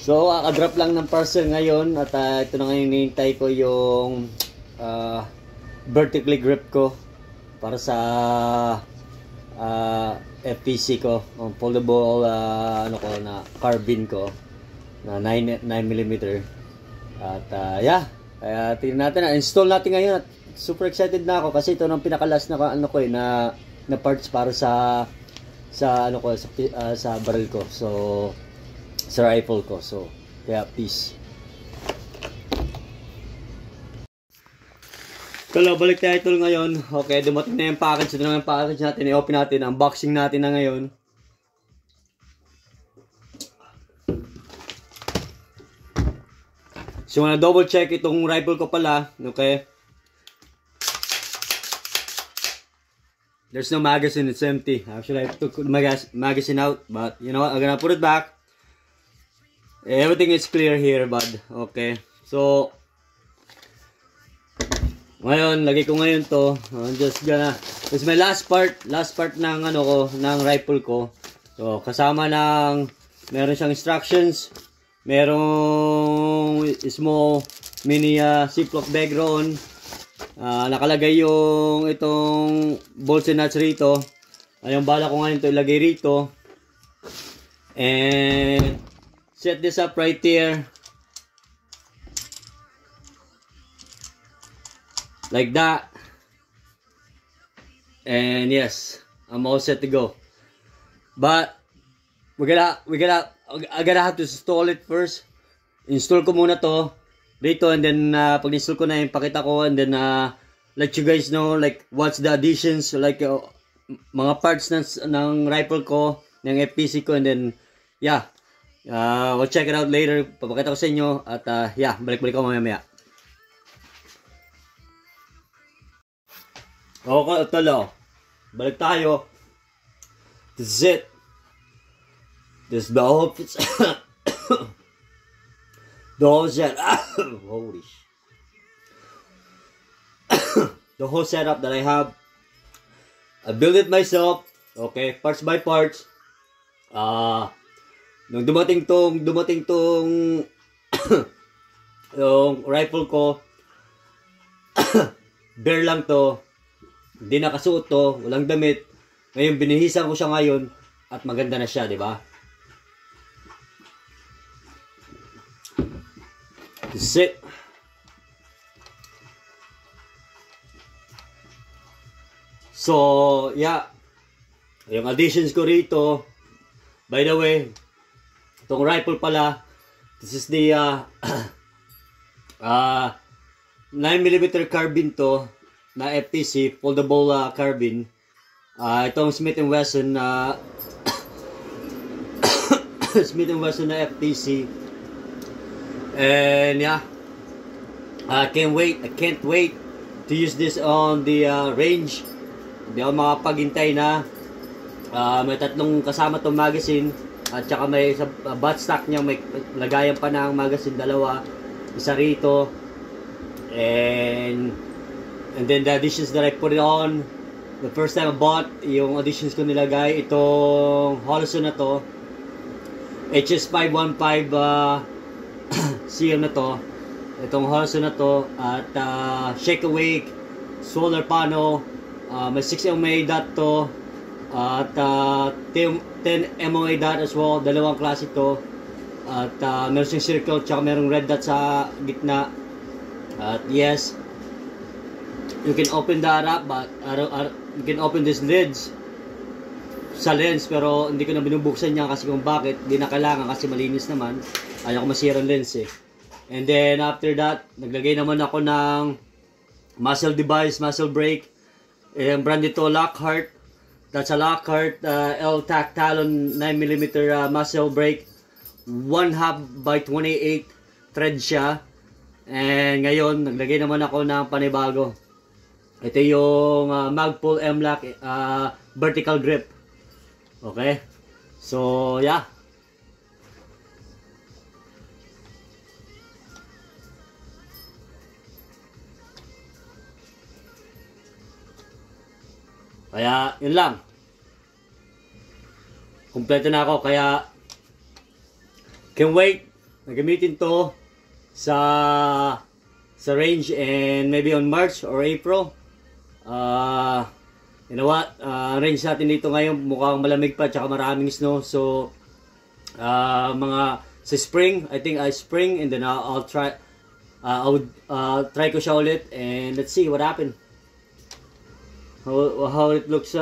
So, drop lang ng parcel ngayon at ito na ngayon hinihintay ko yung vertically grip ko para sa FPC ko, foldable na carbine ko na 9mm. At yeah, kaya tingnan natin, install natin ngayon at super excited na ako kasi ito ang pinakalas na na parts para sa barrel ko. So sa rifle ko. So, kaya peace. Kalo, balik tayo ito ngayon. Okay, dumating na yung package. Ito na yung package natin. I-open natin. Unboxing natin na ngayon. So, double check itong rifle ko pala. Okay. There's no magazine. It's empty. Actually, I took my magazine out. But, you know what? I'm gonna put it back. Everything is clear here, bud. Okay. So, ngayon, lagay ko ngayon to. I'm just gonna, this is my last part ng ng rifle ko. So, kasama ng, meron siyang instructions, merong small mini ziplock bag roon. Nakalagay yung itong bolts and nuts rito. Ayun, bala ko ngayon to ilagay rito. And set this up right there. Like that. And yes, I'm all set to go. But I gotta have to install it first. Install ko muna to dito, and then pag install ko na, ipakita ko, and then let you guys know like what's the additions, like mga parts ng rifle ko, ng FPC ko, and then yeah. We'll check it out later. Papakita ko sa inyo. At yeah, balik-balik ako mamaya. Okay, talo. Balik tayo. This is it. This is the whole the whole set. Holy shit. The whole setup that I have. I built it myself. Okay, parts by parts. Nung dumating tong yung rifle ko, bare lang to, hindi nakasuot to, walang damit. Ngayon binihisan ko siya ngayon at maganda na siya, di ba? This is it. So, yeah. Yung additions ko rito, by the way, itong rifle pala, this is the 9mm carbine to na FPC, foldable carbine. Itong Smith & Wesson Smith & Wesson na FPC. And yeah, I can't wait to use this on the range. Hindi ako makapaghintay na may tatlong kasama tong magazine. At saka may sa butt stock niya, may lagayan pa ng magazine, dalawa, isa rito. And then the additions that I put it on, the first time I bought, yung additions ko nilagay, itong Holosun na to, HS515 CM na to, itong Holosun na to, at Shake Awake, solar panel, may 6 MA dot to, at 10 MOA dot as well, dalawang klase to. At meron siyang circle, tsaka merong red dot sa gitna. At yes, you can open that up, but you can open these lids sa lens, pero hindi ko na binubuksan niya kasi kung bakit, hindi na kailangan kasi malinis naman. Ayaw ko masira ang lens eh. And then after that, naglagay naman ako ng muzzle device, muzzle brake. Brand ito Lockhart. That's a Lockhart L-Tac Talon 9mm muzzle brake. 1/2 by 28 thread siya. And ngayon, naglagay naman ako ng panibago. Ito yung Magpul M-Lock vertical grip. Okay? So, yeah. Kaya, yun lang. Kumpleto na ako, kaya can't wait gagamitin to sa range, and maybe on March or April. You know what? Range natin dito ngayon mukhang malamig pa, tsaka maraming snow. So mga sa spring, I think spring, and then I'll try try ko siya ulit, and let's see what happened. How it looks.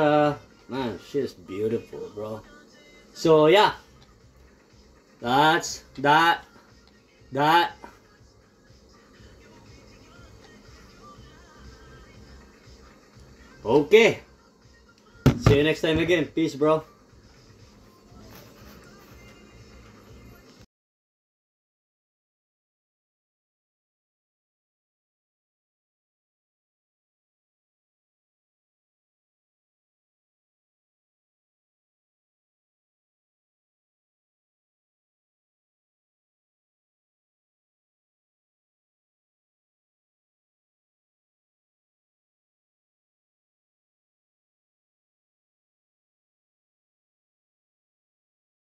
Man, she's beautiful, bro. So yeah, that's that. Okay. See you next time again. Peace, bro.